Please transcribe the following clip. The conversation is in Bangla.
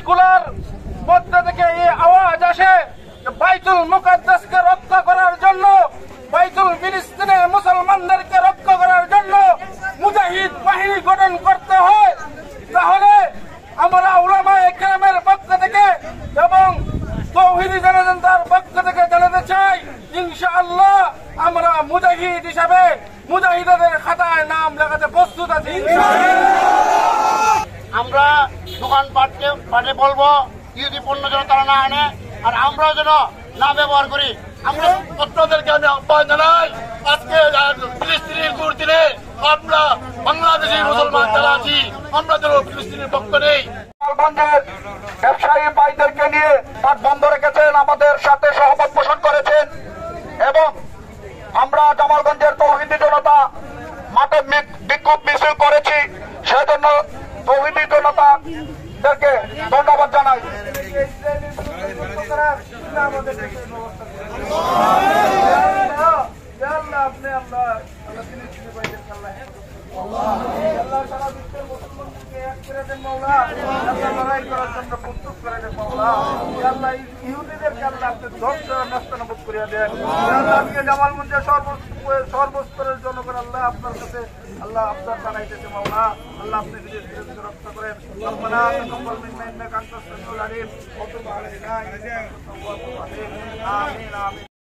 গুলার মধ্যে থেকে এই আওয়াজ আসে বাইতুল মুকাদ্দাসকে রক্ষা করার জন্য, বাইতুল ফিলিস্তিনের মুসলমানদেরকে রক্ষা করার জন্য মুজাহিদ বাহিনী গঠন করতে হয়, তাহলে আমরা উলামায়ে কেরামের পক্ষ থেকে এবং তৌহিদি জনতার পক্ষ থেকে জানাতে চাই, ইনশাআল্লাহ আমরা মুজাহিদ হিসাবে মুজাহিদদের খাতায় নাম লেখাতে প্রস্তুত আছি। আমরা দোকানপাটে বলবো ইহুদি পণ্য যেন তারা না আনে, আর আমরাও যেন না ব্যবহার করি। আমরা ছাত্রদেরকে আমি আহ্বান জানাই, আজকে ফিলিস্তিনের দিনে আমরা বাংলাদেশি মুসলমান যারা আছি আমরা যেন ফিলিস্তিনের পক্ষ নেই। ব্যবসায়ী ভাইদেরকে নিয়ে পাট বন্ধ রেখেছেন, আমাদের সাথে সহমত পোষণ করেছেন এবং আমরা জামালগঞ্জের তৌহিদি জনতা মাঠে বিক্ষোভ মিছিল করেছি, সেজন্য তৌহিদি জনতাদেরকে ধন্যবাদ জানাই। জামালগঞ্জের সর্বস্তরের জনগণ আল্লাহ আপনার কাছে আল্লাহ আপনার জানাইতেছে মাওলা, আল্লাহ আপনি রক্ষা করেন। রব্বানা তাকাব্বাল মিন্না ইন্নাকা আনতাস সামিউল আলিম ওয়া তুব আলাইনা ইন্নাকা আনতাত তাওয়াবুর রহিম। আমিন আমিন।